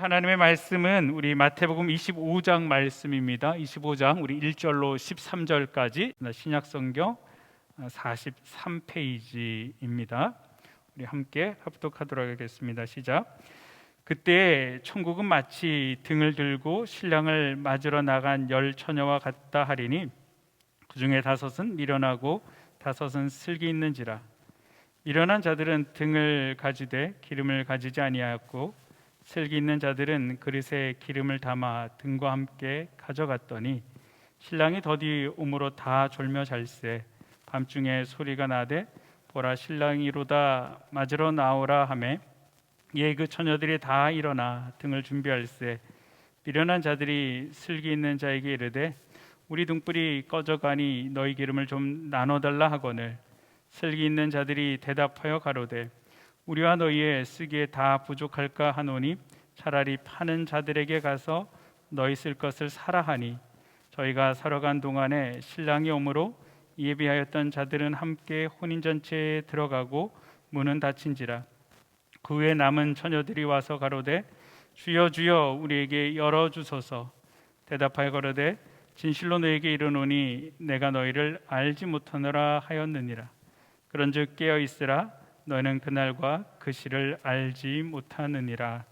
하나님의 말씀은 우리 마태복음 25장 말씀입니다. 25장 우리 1절로 13절까지 신약성경 43페이지입니다. 우리 함께 합독하도록 하겠습니다. 시작. 그때 천국은 마치 등을 들고 신랑을 맞으러 나간 10 처녀와 같다 하리니 그 중에 5은 미련하고 5은 슬기 있는지라. 미련한 자들은 등을 가지되 기름을 가지지 아니하였고 슬기 있는 자들은 그릇에 기름을 담아 등과 함께 가져갔더니 신랑이 더디 오므로 다 졸며 잘세. 밤중에 소리가 나되 보라 신랑이로다 맞으러 나오라 하매 예 그 처녀들이 다 일어나 등을 준비할세. 미련한 자들이 슬기 있는 자에게 이르되 우리 등불이 꺼져가니 너희 기름을 좀 나눠달라 하거늘 슬기 있는 자들이 대답하여 가로되 우리와 너희의 쓰기에 다 부족할까 하노니 차라리 파는 자들에게 가서 너희 쓸 것을 사라 하니 저희가 사러 간 동안에 신랑이 오므로 예비하였던 자들은 함께 혼인잔치에 들어가고 문은 닫힌지라. 그 후에 남은 처녀들이 와서 가로되 주여 주여 우리에게 열어주소서. 대답하여 가로되 진실로 너에게 이르노니 내가 너희를 알지 못하노라 하였느니라. 그런즉 깨어 있으라 너희는 그날과 그 시를 알지 못하느니라.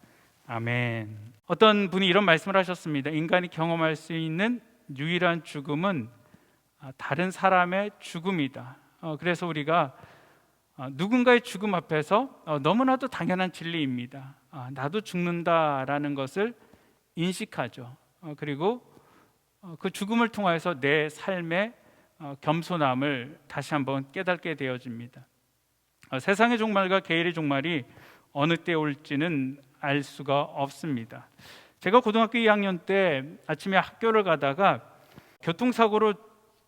아멘. 어떤 분이 이런 말씀을 하셨습니다. 인간이 경험할 수 있는 유일한 죽음은 다른 사람의 죽음이다. 그래서 우리가 누군가의 죽음 앞에서 너무나도 당연한 진리입니다. 나도 죽는다라는 것을 인식하죠. 그리고 그 죽음을 통해서 내 삶의 겸손함을 다시 한번 깨닫게 되어집니다. 세상의 종말과 계율의 종말이 어느 때 올지는 알 수가 없습니다. 제가 고등학교 2학년 때 아침에 학교를 가다가 교통사고로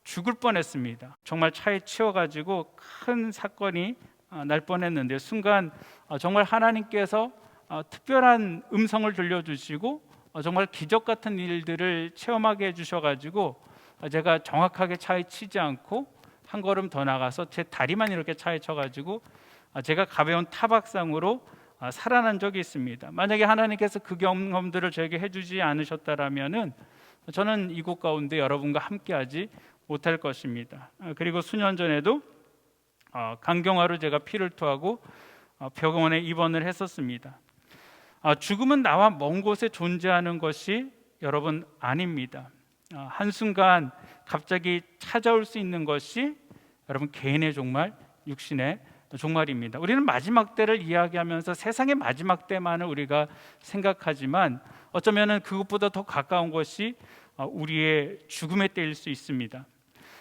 죽을 뻔했습니다. 정말 차에 치여가지고 큰 사건이 날 뻔했는데 순간 정말 하나님께서 특별한 음성을 들려주시고 정말 기적 같은 일들을 체험하게 해주셔가지고 제가 정확하게 차에 치지 않고 한 걸음 더 나가서 제 다리만 이렇게 차에 쳐가지고 제가 가벼운 타박상으로 살아난 적이 있습니다. 만약에 하나님께서 그 경험들을 저에게 해주지 않으셨다라면은 저는 이곳 가운데 여러분과 함께하지 못할 것입니다. 그리고 수년 전에도 간경화로 제가 피를 토하고 병원에 입원을 했었습니다. 죽음은 나와 먼 곳에 존재하는 것이 여러분 아닙니다. 한순간 갑자기 찾아올 수 있는 것이 여러분 개인의 종말, 육신의 종말입니다. 우리는 마지막 때를 이야기하면서 세상의 마지막 때만을 우리가 생각하지만 어쩌면 그것보다 더 가까운 것이 우리의 죽음의 때일 수 있습니다.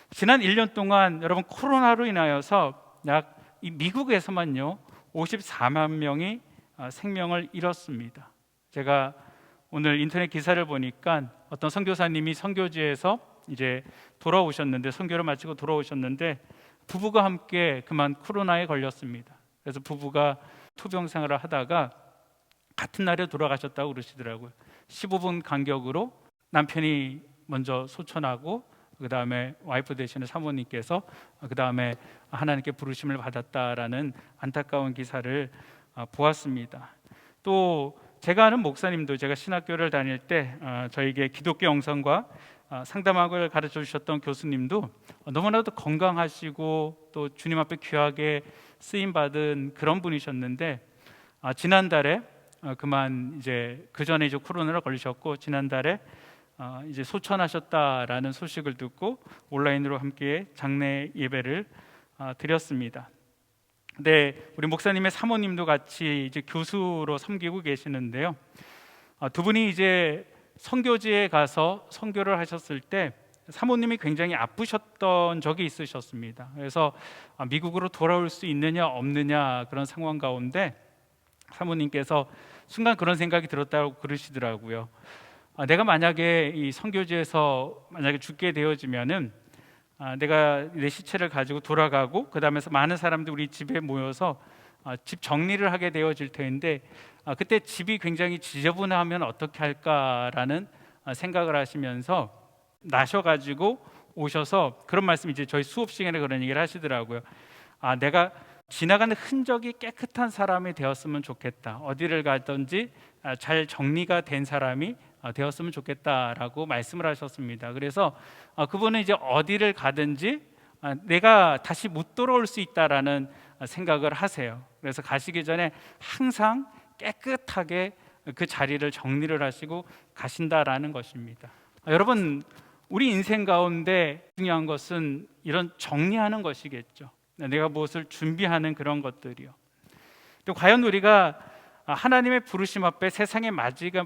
지난 1년 동안 여러분 코로나로 인하여서 약 미국에서만요 54만 명이 생명을 잃었습니다. 제가 오늘 인터넷 기사를 보니까 어떤 선교사님이 선교지에서 이제 돌아오셨는데 선교를 마치고 돌아오셨는데 부부가 함께 그만 코로나에 걸렸습니다. 그래서 부부가 투병 생활을 하다가 같은 날에 돌아가셨다고 그러시더라고요. 15분 간격으로 남편이 먼저 소천하고 그 다음에 와이프 되시는 사모님께서 그 다음에 하나님께 부르심을 받았다라는 안타까운 기사를 보았습니다. 또 제가 아는 목사님도 제가 신학교를 다닐 때 저에게 기독교 영성과 상담학을 가르쳐 주셨던 교수님도 너무나도 건강하시고 또 주님 앞에 귀하게 쓰임 받은 그런 분이셨는데 지난달에 그만 이제 그 전에 이제 코로나를 걸리셨고 지난달에 이제 소천하셨다라는 소식을 듣고 온라인으로 함께 장례 예배를 드렸습니다. 네, 우리 목사님의 사모님도 같이 이제 교수로 섬기고 계시는데요. 두 분이 이제 선교지에 가서 선교를 하셨을 때 사모님이 굉장히 아프셨던 적이 있으셨습니다. 그래서 미국으로 돌아올 수 있느냐 없느냐 그런 상황 가운데 사모님께서 순간 그런 생각이 들었다고 그러시더라고요. 내가 만약에 이 선교지에서 만약에 죽게 되어지면은 내가 내 시체를 가지고 돌아가고 그 다음에 많은 사람들이 우리 집에 모여서 집 정리를 하게 되어질 텐데 그때 집이 굉장히 지저분하면 어떻게 할까라는 생각을 하시면서 나셔가지고 오셔서 그런 말씀 이제 저희 수업 시간에 그런 얘기를 하시더라고요. 내가 지나가는 흔적이 깨끗한 사람이 되었으면 좋겠다. 어디를 가든지 잘 정리가 된 사람이 되었으면 좋겠다라고 말씀을 하셨습니다. 그래서 그분은 이제 어디를 가든지 내가 다시 못 돌아올 수 있다라는 생각을 하세요. 그래서 가시기 전에 항상 깨끗하게 그 자리를 정리를 하시고 가신다라는 것입니다. 여러분, 우리 인생 가운데 중요한 것은 이런 정리하는 것이겠죠. 내가 무엇을 준비하는 그런 것들이요. 또 과연 우리가 하나님의 부르심 앞에, 세상의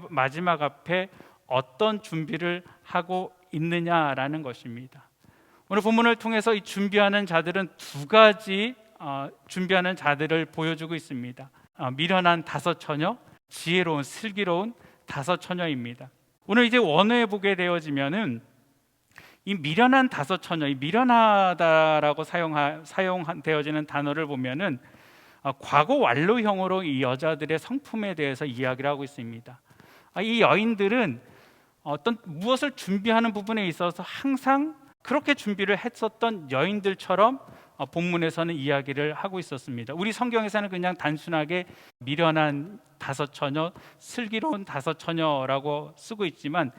마지막 앞에 어떤 준비를 하고 있느냐라는 것입니다. 오늘 본문을 통해서 이 준비하는 자들은 두 가지 준비하는 자들을 보여주고 있습니다. 미련한 다섯 처녀, 지혜로운 슬기로운 다섯 처녀입니다. 오늘 이제 원어에 보게 되어지면은 이 미련한 다섯 처녀, 이 미련하다라고 사용되어지는 단어를 보면은 과거 완료형으로 이 여자들의 성품에 대해서 이야기를 하고 있습니다. 이 여인들은 어떤 무엇을 준비하는 부분에 있어서 항상 그렇게 준비를 했었던 여인들처럼 본문에서는 이야기를 하고 있었습니다. 우리 성경에서는 그냥 단순하게 미련한 다섯 처녀, 슬기로운 다섯 처녀라고 쓰고 있지만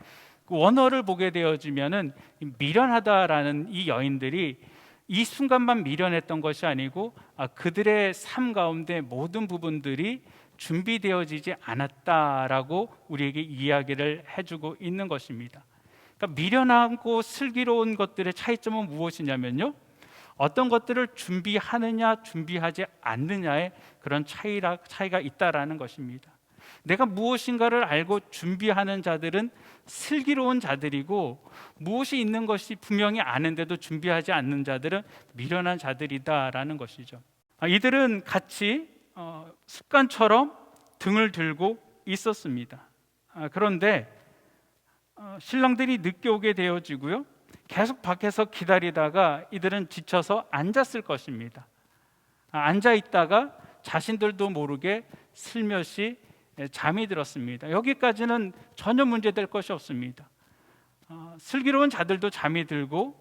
그 원어를 보게 되어지면은 미련하다라는 이 여인들이 이 순간만 미련했던 것이 아니고 그들의 삶 가운데 모든 부분들이 준비되어지지 않았다라고 우리에게 이야기를 해주고 있는 것입니다. 그러니까 미련하고 슬기로운 것들의 차이점은 무엇이냐면요, 어떤 것들을 준비하느냐 준비하지 않느냐의 그런 차이가 있다라는 것입니다. 내가 무엇인가를 알고 준비하는 자들은 슬기로운 자들이고, 무엇이 있는 것이 분명히 아는데도 준비하지 않는 자들은 미련한 자들이다라는 것이죠. 이들은 같이 습관처럼 등을 들고 있었습니다. 그런데 신랑들이 늦게 오게 되어지고요, 계속 밖에서 기다리다가 이들은 지쳐서 앉았을 것입니다. 앉아 있다가 자신들도 모르게 슬며시 잠이 들었습니다. 여기까지는 전혀 문제될 것이 없습니다. 슬기로운 자들도 잠이 들고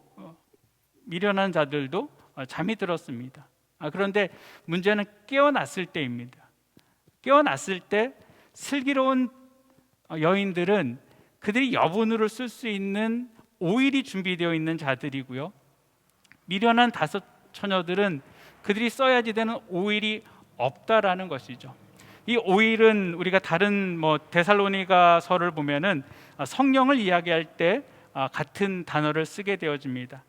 미련한 자들도 잠이 들었습니다. 그런데 문제는 깨어났을 때입니다. 깨어났을 때 슬기로운 여인들은 그들이 여분으로 쓸 수 있는 오일이 준비되어 있는 자들이고요, 미련한 다섯 처녀들은 그들이 써야지 되는 오일이 없다라는 것이죠. 이 오일은 우리가 다른 데살로니가서를 보면은 성령을 이야기할 때 같은 단어를 쓰게 되어집니다.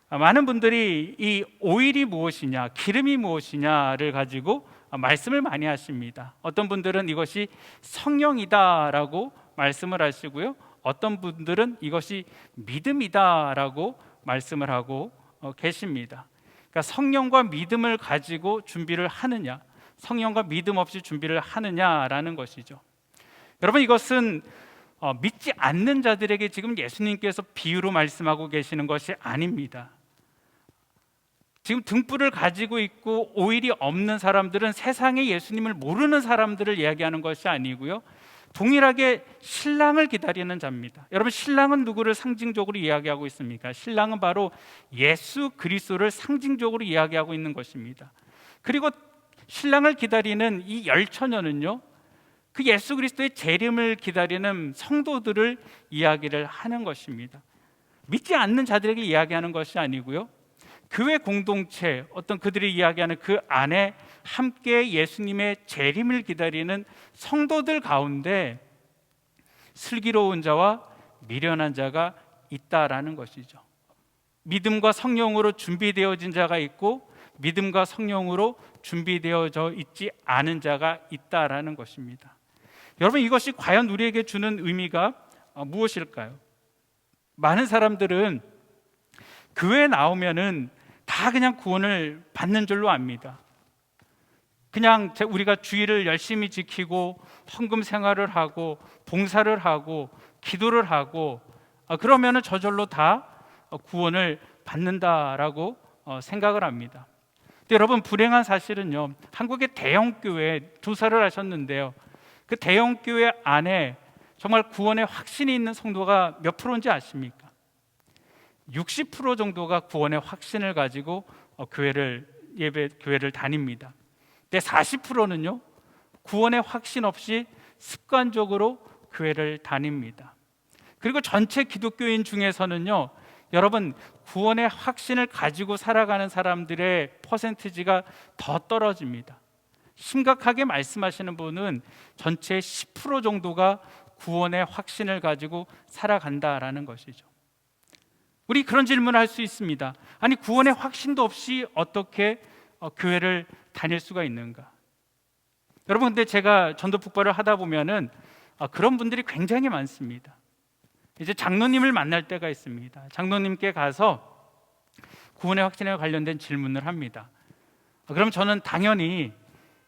많은 분들이 이 오일이 무엇이냐, 기름이 무엇이냐를 가지고 말씀을 많이 하십니다. 어떤 분들은 이것이 성령이다라고 말씀을 하시고요, 어떤 분들은 이것이 믿음이다라고 말씀을 하고 계십니다. 그러니까 성령과 믿음을 가지고 준비를 하느냐, 성령과 믿음 없이 준비를 하느냐라는 것이죠. 여러분, 이것은 믿지 않는 자들에게 지금 예수님께서 비유로 말씀하고 계시는 것이 아닙니다. 지금 등불을 가지고 있고 오일이 없는 사람들은 세상에 예수님을 모르는 사람들을 이야기하는 것이 아니고요, 동일하게 신랑을 기다리는 자입니다. 여러분, 신랑은 누구를 상징적으로 이야기하고 있습니까? 신랑은 바로 예수 그리스도를 상징적으로 이야기하고 있는 것입니다. 그리고 신랑을 기다리는 이 열 처녀는요, 그 예수 그리스도의 재림을 기다리는 성도들을 이야기를 하는 것입니다. 믿지 않는 자들에게 이야기하는 것이 아니고요, 교회 공동체, 어떤 그들이 이야기하는 그 안에 함께 예수님의 재림을 기다리는 성도들 가운데 슬기로운 자와 미련한 자가 있다라는 것이죠. 믿음과 성령으로 준비되어진 자가 있고 믿음과 성령으로 준비되어져 있지 않은 자가 있다라는 것입니다. 여러분, 이것이 과연 우리에게 주는 의미가 무엇일까요? 많은 사람들은 교회에 나오면은 다 그냥 구원을 받는 줄로 압니다. 그냥 우리가 주일을 열심히 지키고 헌금 생활을 하고 봉사를 하고 기도를 하고 그러면은 저절로 다 구원을 받는다라고 생각을 합니다. 근데 여러분, 불행한 사실은요, 한국의 대형 교회 조사를 하셨는데요, 그 대형 교회 안에 정말 구원에 확신이 있는 성도가 몇 프로인지 아십니까? 60% 정도가 구원의 확신을 가지고 교회를 예배 교회를 다닙니다. 근데 40%는요 구원의 확신 없이 습관적으로 교회를 다닙니다. 그리고 전체 기독교인 중에서는요 여러분 구원의 확신을 가지고 살아가는 사람들의 퍼센티지가 더 떨어집니다. 심각하게 말씀하시는 분은 전체의 10% 정도가 구원의 확신을 가지고 살아간다라는 것이죠. 우리 그런 질문을 할 수 있습니다. 아니 구원의 확신도 없이 어떻게 교회를 다닐 수가 있는가? 여러분 근데 제가 전도 북발을 하다 보면은 그런 분들이 굉장히 많습니다. 이제 장로님을 만날 때가 있습니다. 장로님께 가서 구원의 확신에 관련된 질문을 합니다. 그럼 저는 당연히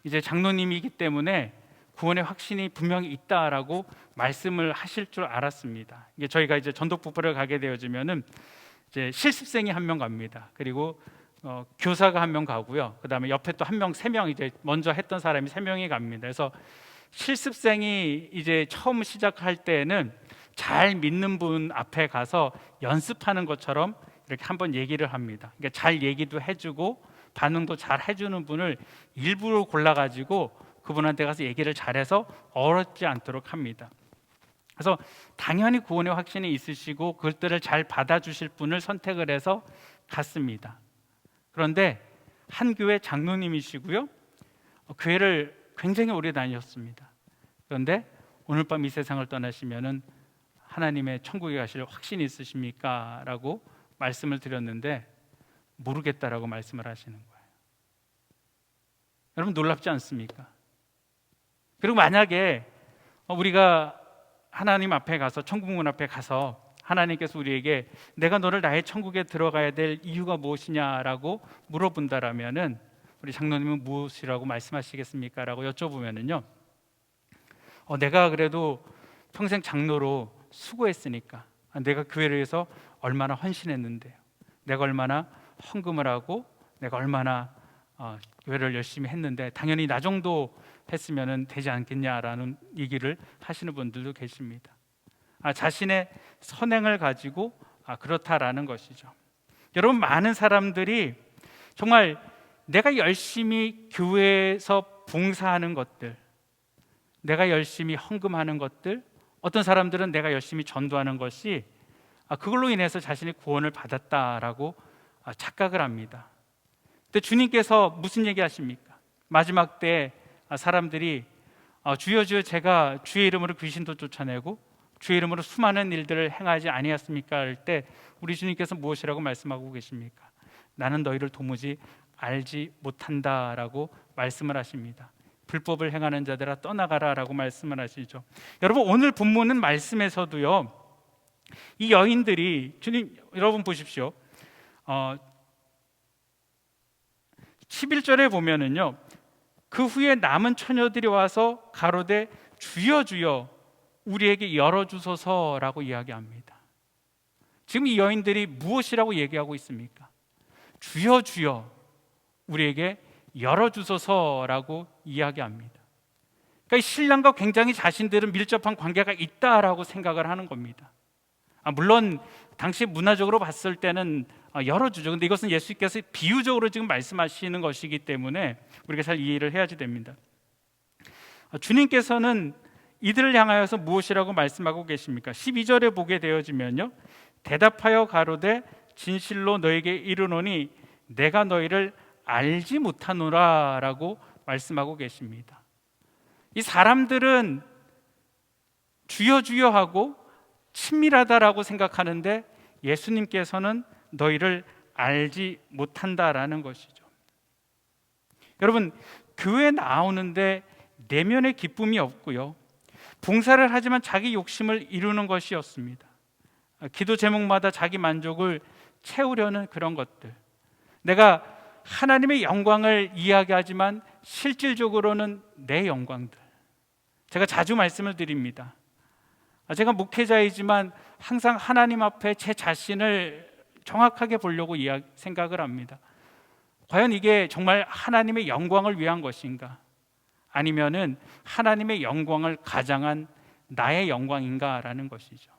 이제 장로님이기 때문에 구원의 확신이 분명히 있다라고 말씀을 하실 줄 알았습니다. 이게 저희가 이제 전도 북발을 가게 되어지면은 이제 실습생이 한 명 갑니다. 그리고 교사가 한 명 가고요. 그다음에 옆에 또 한 명, 세 명 이제 먼저 했던 사람이 세 명이 갑니다. 그래서 실습생이 이제 처음 시작할 때는 잘 믿는 분 앞에 가서 연습하는 것처럼 이렇게 한번 얘기를 합니다. 그러니까 잘 얘기도 해주고 반응도 잘 해주는 분을 일부러 골라가지고 그분한테 가서 얘기를 잘해서 어렵지 않도록 합니다. 그래서 당연히 구원의 확신이 있으시고 그것들을 잘 받아주실 분을 선택을 해서 갔습니다. 그런데 한 교회 장로님이시고요, 교회를 굉장히 오래 다니셨습니다. 그런데 오늘 밤 이 세상을 떠나시면은 하나님의 천국에 가실 확신이 있으십니까? 라고 말씀을 드렸는데 모르겠다라고 말씀을 하시는 거예요. 여러분 놀랍지 않습니까? 그리고 만약에 우리가 하나님 앞에 가서 천국문 앞에 가서 하나님께서 우리에게 내가 너를 나의 천국에 들어가야 될 이유가 무엇이냐라고 물어본다라면은 우리 장로님은 무엇이라고 말씀하시겠습니까? 라고 여쭤보면은요 내가 그래도 평생 장로로 수고했으니까 내가 교회를 위해서 얼마나 헌신했는데요, 내가 얼마나 헌금을 하고 내가 얼마나 교회를 열심히 했는데 당연히 나 정도 했으면 되지 않겠냐라는 얘기를 하시는 분들도 계십니다. 자신의 선행을 가지고 그렇다라는 것이죠. 여러분 많은 사람들이 정말 내가 열심히 교회에서 봉사하는 것들, 내가 열심히 헌금하는 것들, 어떤 사람들은 내가 열심히 전도하는 것이 그걸로 인해서 자신이 구원을 받았다라고 착각을 합니다. 근데 주님께서 무슨 얘기 하십니까? 마지막 때 사람들이 주여 주여 제가 주의 이름으로 귀신도 쫓아내고 주의 이름으로 수많은 일들을 행하지 아니었습니까? 할 때 우리 주님께서 무엇이라고 말씀하고 계십니까? 나는 너희를 도무지 알지 못한다라고 말씀을 하십니다. 불법을 행하는 자들아 떠나가라라고 말씀을 하시죠. 여러분 오늘 본문은 말씀에서도요 이 여인들이 주님 여러분 보십시오. 11절에 보면은요 그 후에 남은 처녀들이 와서 가로되 주여 주여 우리에게 열어주소서라고 이야기합니다. 지금 이 여인들이 무엇이라고 얘기하고 있습니까? 주여 주여 우리에게 열어주소서라고 이야기합니다. 그러니까 신랑과 굉장히 자신들은 밀접한 관계가 있다라고 생각을 하는 겁니다. 물론 당시 문화적으로 봤을 때는 열어주죠. 근데 이것은 예수께서 비유적으로 지금 말씀하시는 것이기 때문에 우리가 잘 이해를 해야지 됩니다. 주님께서는 이들을 향하여서 무엇이라고 말씀하고 계십니까? 12절에 보게 되어지면요 대답하여 가로되 진실로 너에게 이르노니 내가 너희를 알지 못하노라 라고 말씀하고 계십니다. 이 사람들은 주여 주여 하고 친밀하다라고 생각하는데 예수님께서는 너희를 알지 못한다라는 것이죠. 여러분 교회 나오는데 내면의 기쁨이 없고요 봉사를 하지만 자기 욕심을 이루는 것이었습니다. 기도 제목마다 자기 만족을 채우려는 그런 것들, 내가 하나님의 영광을 이야기하지만 실질적으로는 내 영광들. 제가 자주 말씀을 드립니다. 제가 목회자이지만 항상 하나님 앞에 제 자신을 정확하게 보려고 생각을 합니다. 과연 이게 정말 하나님의 영광을 위한 것인가? 아니면은 하나님의 영광을 가장한 나의 영광인가라는 것이죠.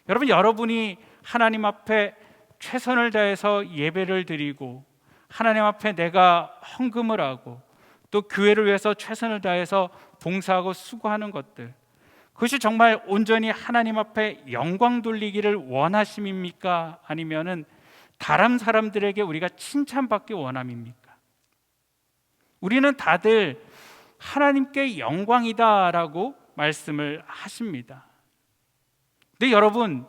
여러분이 하나님 앞에 최선을 다해서 예배를 드리고 하나님 앞에 내가 헌금을 하고 또 교회를 위해서 최선을 다해서 봉사하고 수고하는 것들, 그것이 정말 온전히 하나님 앞에 영광 돌리기를 원하심입니까? 아니면은 다른 사람들에게 우리가 칭찬받기 원함입니까? 우리는 다들 하나님께 영광이다라고 말씀을 하십니다. 근데 여러분,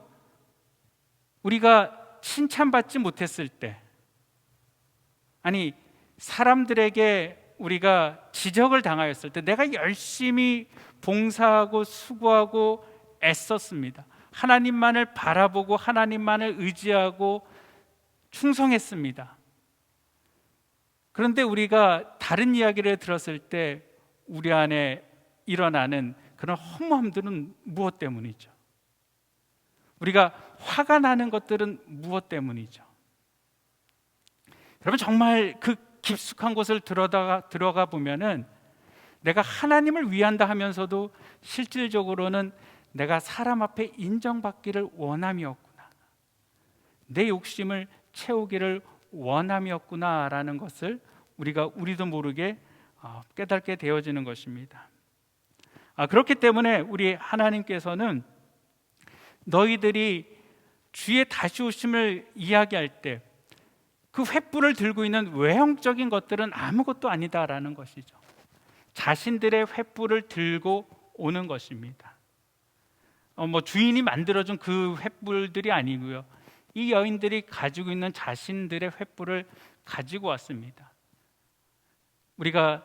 우리가 칭찬받지 못했을 때, 아니 사람들에게 우리가 지적을 당하였을 때, 내가 열심히 봉사하고 수고하고 애썼습니다. 하나님만을 바라보고 하나님만을 의지하고 충성했습니다. 그런데 우리가 다른 이야기를 들었을 때 우리 안에 일어나는 그런 허무함들은 무엇 때문이죠? 우리가 화가 나는 것들은 무엇 때문이죠? 여러분, 정말 그 깊숙한 곳을 들어가 보면은 내가 하나님을 위한다 하면서도 실질적으로는 내가 사람 앞에 인정받기를 원함이었구나, 내 욕심을 채우기를 원함이었구나라는 것을 우리도 모르게 깨닫게 되어지는 것입니다. 그렇기 때문에 우리 하나님께서는 너희들이 주의 다시 오심을 이야기할 때 그 횃불을 들고 있는 외형적인 것들은 아무것도 아니다라는 것이죠. 자신들의 횃불을 들고 오는 것입니다. 주인이 만들어준 그 횃불들이 아니고요, 이 여인들이 가지고 있는 자신들의 횃불을 가지고 왔습니다. 우리가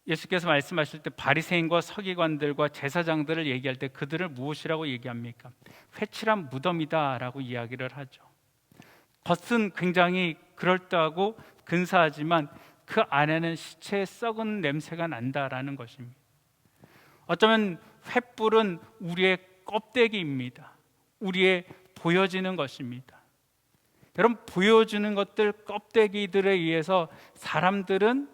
예수께서 말씀하실 때 바리새인과 서기관들과 제사장들을 얘기할 때 그들을 무엇이라고 얘기합니까? 회칠한 무덤이다라고 이야기를 하죠. 겉은 굉장히 그럴듯하고 근사하지만 그 안에는 시체의 썩은 냄새가 난다라는 것입니다. 어쩌면 횃불은 우리의 껍데기입니다. 우리의 보여지는 것입니다. 여러분, 보여주는 것들, 껍데기들에 의해서 사람들은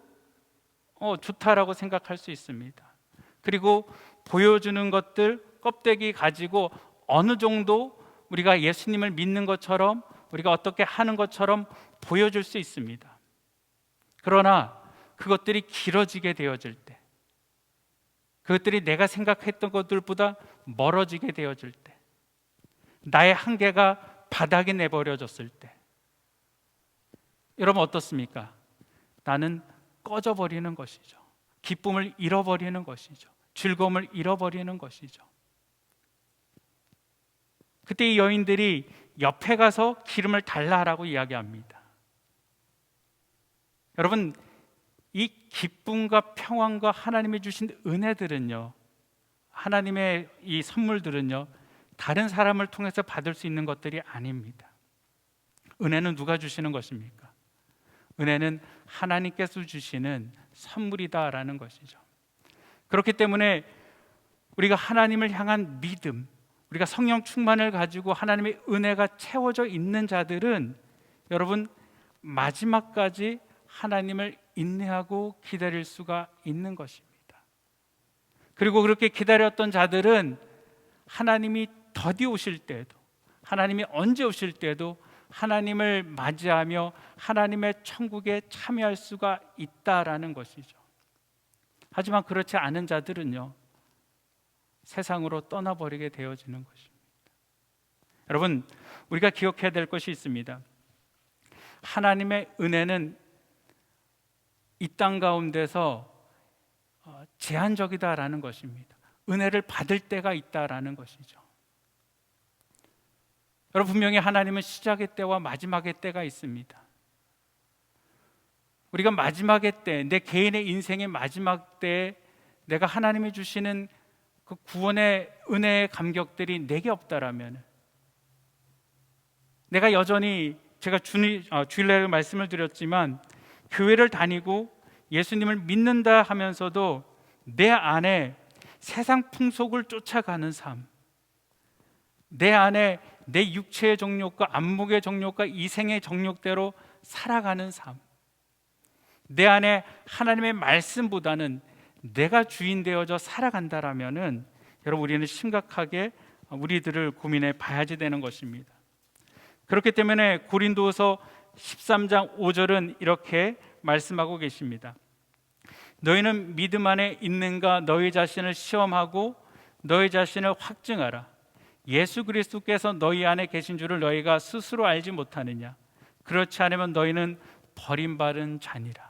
좋다라고 생각할 수 있습니다. 그리고 보여주는 것들, 껍데기 가지고 어느 정도 우리가 예수님을 믿는 것처럼, 우리가 어떻게 하는 것처럼 보여줄 수 있습니다. 그러나 그것들이 길어지게 되어질 때, 그것들이 내가 생각했던 것들보다 멀어지게 되어질 때, 나의 한계가 바닥에 내버려졌을 때, 여러분 어떻습니까? 나는 꺼져버리는 것이죠. 기쁨을 잃어버리는 것이죠. 즐거움을 잃어버리는 것이죠. 그때 이 여인들이 옆에 가서 기름을 달라라고 이야기합니다. 여러분, 이 기쁨과 평안과 하나님이 주신 은혜들은요, 하나님의 이 선물들은요, 다른 사람을 통해서 받을 수 있는 것들이 아닙니다. 은혜는 누가 주시는 것입니까? 은혜는 하나님께서 주시는 선물이다라는 것이죠. 그렇기 때문에 우리가 하나님을 향한 믿음, 우리가 성령 충만을 가지고 하나님의 은혜가 채워져 있는 자들은 여러분, 마지막까지 하나님을 인내하고 기다릴 수가 있는 것입니다. 그리고 그렇게 기다렸던 자들은 하나님이 더디 오실 때에도, 하나님이 언제 오실 때에도 하나님을 맞이하며 하나님의 천국에 참여할 수가 있다라는 것이죠. 하지만 그렇지 않은 자들은요, 세상으로 떠나버리게 되어지는 것입니다. 여러분, 우리가 기억해야 될 것이 있습니다. 하나님의 은혜는 이 땅 가운데서 제한적이다라는 것입니다. 은혜를 받을 때가 있다라는 것이죠. 여러분, 분명히 하나님은 시작의 때와 마지막의 때가 있습니다. 우리가 마지막의 때, 내 개인의 인생의 마지막 때에 내가 하나님이 주시는 그 구원의 은혜의 감격들이 내게 없다라면, 내가 여전히, 제가 주일날 말씀을 드렸지만 교회를 다니고 예수님을 믿는다 하면서도 내 안에 세상 풍속을 쫓아가는 삶, 내 안에 내 육체의 정욕과 안목의 정욕과 이생의 정욕대로 살아가는 삶, 내 안에 하나님의 말씀보다는 내가 주인 되어져 살아간다라면은 여러분, 우리는 심각하게 우리들을 고민해 봐야지 되는 것입니다. 그렇기 때문에 고린도서 13장 5절은 이렇게 말씀하고 계십니다. 너희는 믿음 안에 있는가 너희 자신을 시험하고 너희 자신을 확증하라. 예수 그리스도께서 너희 안에 계신 줄을 너희가 스스로 알지 못하느냐. 그렇지 않으면 너희는 버림받은 자니라.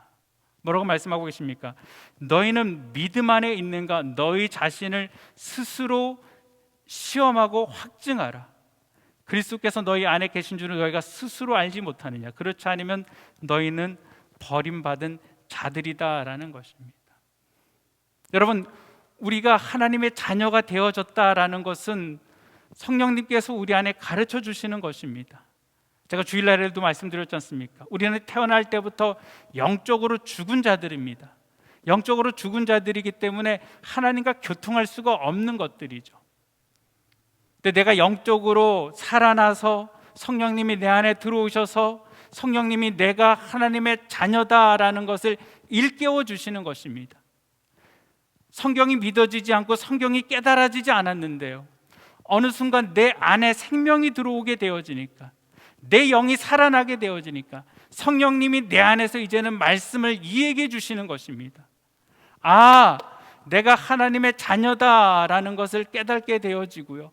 뭐라고 말씀하고 계십니까? 너희는 믿음 안에 있는가 너희 자신을 스스로 시험하고 확증하라. 그리스도께서 너희 안에 계신 줄을 너희가 스스로 알지 못하느냐. 그렇지 않으면 너희는 버림받은 자들이다라는 것입니다. 여러분, 우리가 하나님의 자녀가 되어졌다라는 것은 성령님께서 우리 안에 가르쳐 주시는 것입니다. 제가 주일날에도 말씀드렸지 않습니까? 우리는 태어날 때부터 영적으로 죽은 자들입니다. 영적으로 죽은 자들이기 때문에 하나님과 교통할 수가 없는 것들이죠. 근데 내가 영적으로 살아나서 성령님이 내 안에 들어오셔서 성령님이 내가 하나님의 자녀다라는 것을 일깨워 주시는 것입니다. 성경이 믿어지지 않고 성경이 깨달아지지 않았는데요, 어느 순간 내 안에 생명이 들어오게 되어지니까, 내 영이 살아나게 되어지니까 성령님이 내 안에서 이제는 말씀을 이해해 주시는 것입니다. 아, 내가 하나님의 자녀다라는 것을 깨닫게 되어지고요,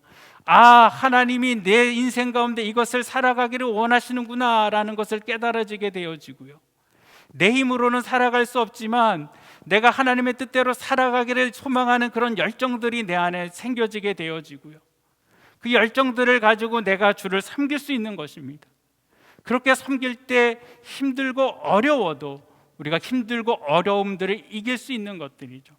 아, 하나님이 내 인생 가운데 이것을 살아가기를 원하시는구나 라는 것을 깨달아지게 되어지고요, 내 힘으로는 살아갈 수 없지만 내가 하나님의 뜻대로 살아가기를 소망하는 그런 열정들이 내 안에 생겨지게 되어지고요, 그 열정들을 가지고 내가 주를 섬길 수 있는 것입니다. 그렇게 섬길 때 힘들고 어려워도 우리가 힘들고 어려움들을 이길 수 있는 것들이죠.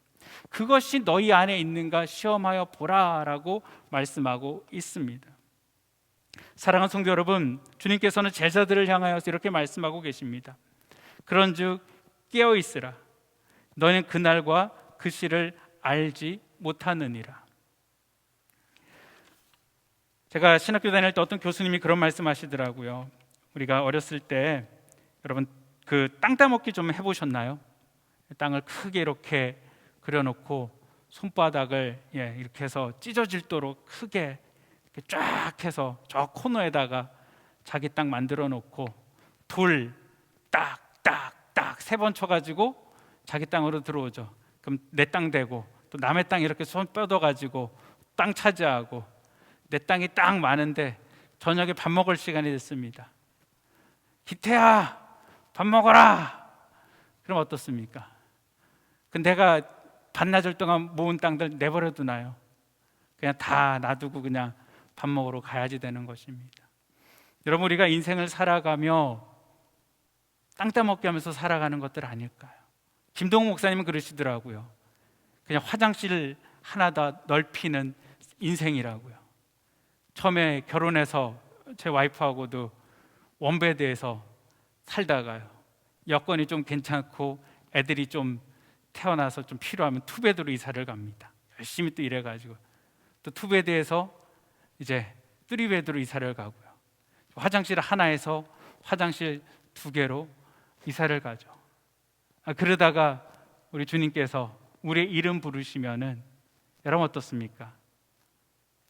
그것이 너희 안에 있는가 시험하여 보라라고 말씀하고 있습니다. 사랑하는 성도 여러분, 주님께서는 제자들을 향하여서 이렇게 말씀하고 계십니다. 그런즉 깨어 있으라. 너희는 그날과 그 시를 알지 못하느니라. 제가 신학교 다닐 때 어떤 교수님이 그런 말씀하시더라고요. 우리가 어렸을 때 여러분 그 땅 따먹기 좀 해보셨나요? 땅을 크게 이렇게 그려놓고 손바닥을 이렇게 해서 찢어질도록 크게 이렇게 쫙 해서 저 코너에다가 자기 땅 만들어 놓고 돌 딱딱딱 3번 쳐가지고 자기 땅으로 들어오죠. 그럼 내 땅 되고, 또 남의 땅 이렇게 손 뻗어가지고 땅 차지하고, 내 땅이 딱 많은데 저녁에 밥 먹을 시간이 됐습니다. 기태야, 밥 먹어라. 그럼 어떻습니까? 그 내가 반나절 동안 모은 땅들 내버려 두나요? 그냥 다 놔두고 그냥 밥 먹으러 가야지 되는 것입니다. 여러분, 우리가 인생을 살아가며 땅 따먹기 하면서 살아가는 것들 아닐까요? 김동욱 목사님은 그러시더라고요. 그냥 화장실 하나 더 넓히는 인생이라고요. 처음에 결혼해서 제 와이프하고도 원베드에서 살다가요, 여건이 좀 괜찮고 애들이 좀 태어나서 좀 필요하면 투베드로 이사를 갑니다. 열심히 또 일해가지고 또 투베드에서 이제 쓰리베드로 이사를 가고요, 화장실 하나에서 화장실 2개로 이사를 가죠. 그러다가 우리 주님께서 우리의 이름 부르시면은 여러분 어떻습니까?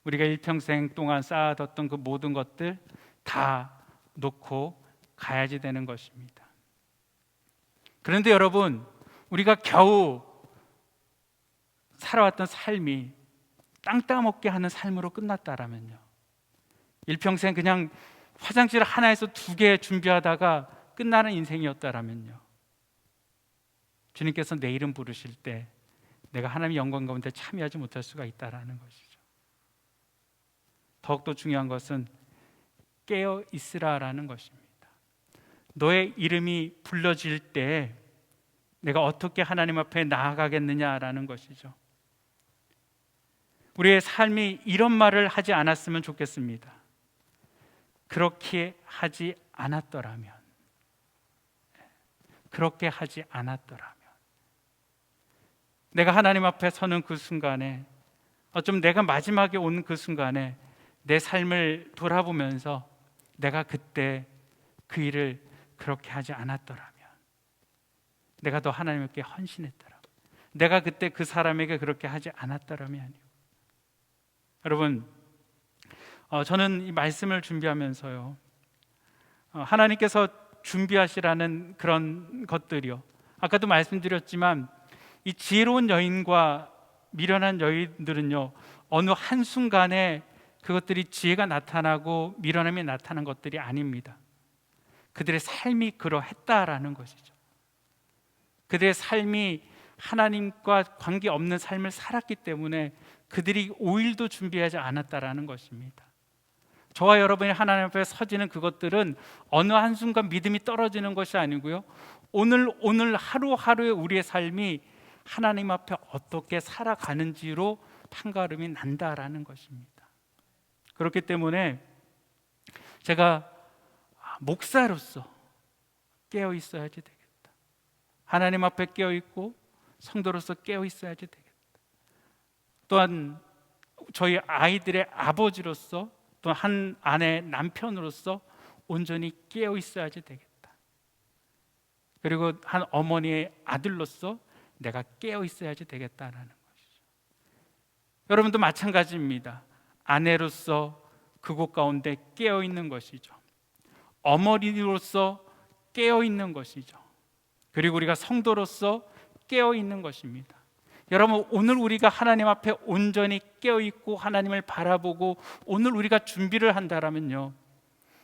우리가 일평생 동안 쌓아뒀던 그 모든 것들 다 놓고 가야지 되는 것입니다. 그런데 여러분, 우리가 겨우 살아왔던 삶이 땅 따먹게 하는 삶으로 끝났다라면요, 일평생 그냥 화장실 하나에서 2개 준비하다가 끝나는 인생이었다라면요, 주님께서 내 이름 부르실 때 내가 하나님의 영광 가운데 참여하지 못할 수가 있다라는 것이죠. 더욱더 중요한 것은 깨어 있으라라는 것입니다. 너의 이름이 불러질 때 내가 어떻게 하나님 앞에 나아가겠느냐라는 것이죠. 우리의 삶이 이런 말을 하지 않았으면 좋겠습니다. 그렇게 하지 않았더라면, 그렇게 하지 않았더라면, 내가 하나님 앞에 서는 그 순간에, 어쩜 내가 마지막에 온 그 순간에 내 삶을 돌아보면서 내가 그때 그 일을 그렇게 하지 않았더라면, 내가 더 하나님께 헌신했더라면, 내가 그때 그 사람에게 그렇게 하지 않았더라면. 여러분, 저는 이 말씀을 준비하면서요, 하나님께서 준비하시라는 그런 것들이요. 아까도 말씀드렸지만 이 지혜로운 여인과 미련한 여인들은요, 어느 한순간에 그것들이 지혜가 나타나고 미련함이 나타난 것들이 아닙니다. 그들의 삶이 그러했다라는 것이죠. 그들의 삶이 하나님과 관계없는 삶을 살았기 때문에 그들이 오일도 준비하지 않았다라는 것입니다. 저와 여러분이 하나님 앞에 서지는 그것들은 어느 한순간 믿음이 떨어지는 것이 아니고요, 오늘 하루하루의 우리의 삶이 하나님 앞에 어떻게 살아가는지로 판가름이 난다라는 것입니다. 그렇기 때문에 제가 목사로서 깨어 있어야지 되겠다. 하나님 앞에 깨어 있고 성도로서 깨어 있어야지 되겠다. 또한 저희 아이들의 아버지로서, 또 한 아내 남편으로서 온전히 깨어 있어야지 되겠다. 그리고 한 어머니의 아들로서 내가 깨어 있어야지 되겠다라는 것이죠. 여러분도 마찬가지입니다. 아내로서 그곳 가운데 깨어 있는 것이죠. 어머니로서 깨어 있는 것이죠. 그리고 우리가 성도로서 깨어 있는 것입니다. 여러분, 오늘 우리가 하나님 앞에 온전히 깨어 있고 하나님을 바라보고 오늘 우리가 준비를 한다라면요,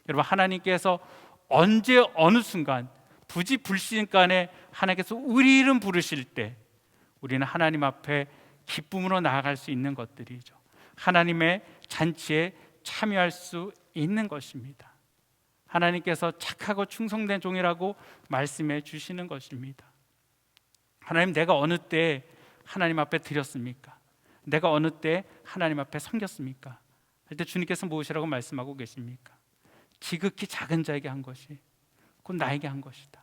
여러분, 하나님께서 언제 어느 순간 부지불식간에 하나님께서 우리 이름 부르실 때 우리는 하나님 앞에 기쁨으로 나아갈 수 있는 것들이죠. 하나님의 잔치에 참여할 수 있는 것입니다. 하나님께서 착하고 충성된 종이라고 말씀해 주시는 것입니다. 하나님, 내가 어느 때 하나님 앞에 드렸습니까? 내가 어느 때 하나님 앞에 섬겼습니까? 할 때 주님께서 무엇이라고 말씀하고 계십니까? 지극히 작은 자에게 한 것이 곧 나에게 한 것이다.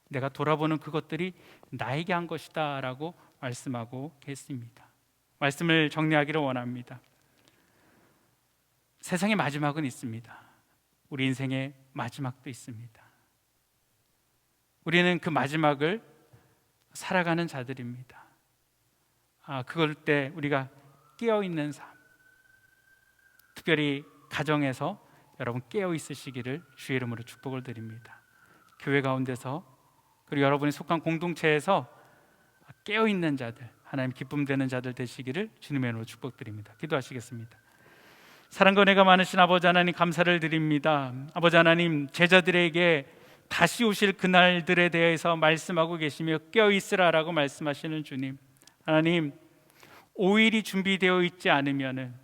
내가 돌아보는 그것들이 나에게 한 것이다 라고 말씀하고 계십니다. 말씀을 정리하기를 원합니다. 세상의 마지막은 있습니다. 우리 인생의 마지막도 있습니다. 우리는 그 마지막을 살아가는 자들입니다. 그럴 때 우리가 깨어있는 삶, 특별히 가정에서 여러분 깨어 있으시기를 주의 이름으로 축복을 드립니다. 교회 가운데서, 그리고 여러분이 속한 공동체에서 깨어 있는 자들, 하나님 기쁨 되는 자들 되시기를 주님의 이름으로 축복드립니다. 기도하시겠습니다. 사랑과 은혜가 많으신 아버지 하나님, 감사를 드립니다. 아버지 하나님, 제자들에게 다시 오실 그날들에 대해서 말씀하고 계시며 깨어 있으라라고 말씀하시는 주님, 하나님, 오일이 준비되어 있지 않으면은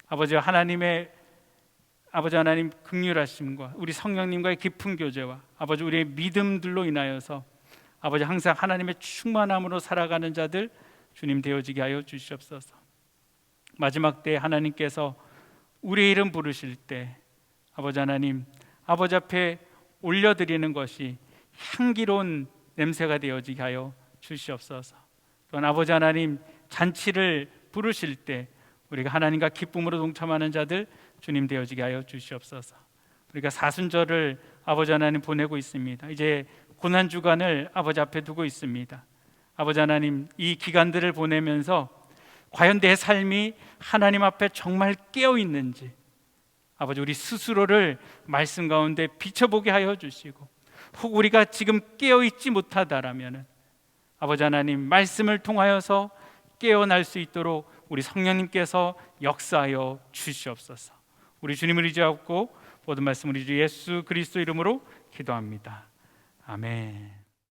아버지 하나님의 아버지 하나님 긍휼하심과 우리 성령님과의 깊은 교제와 아버지 우리의 믿음들로 인하여서 아버지 항상 하나님의 충만함으로 살아가는 자들 주님 되어지게 하여 주시옵소서. 마지막 때 하나님께서 우리의 이름 부르실 때 아버지 하나님, 아버지 앞에 올려드리는 것이 향기로운 냄새가 되어지게 하여 주시옵소서. 또한 아버지 하나님, 잔치를 부르실 때 우리가 하나님과 기쁨으로 동참하는 자들 주님 되어지게 하여 주시옵소서. 우리가 사순절을 아버지 하나님 보내고 있습니다. 이제 고난주간을 아버지 앞에 두고 있습니다. 아버지 하나님, 이 기간들을 보내면서 과연 내 삶이 하나님 앞에 정말 깨어 있는지 아버지 우리 스스로를 말씀 가운데 비춰보게 하여 주시고, 혹 우리가 지금 깨어 있지 못하다라면 아버지 하나님 말씀을 통하여서 깨어날 수 있도록 우리 성령님께서 역사하여 주시옵소서. 우리 주님을 의지하고 모든 말씀 우리 주 예수 그리스도 이름으로 기도합니다. 아멘.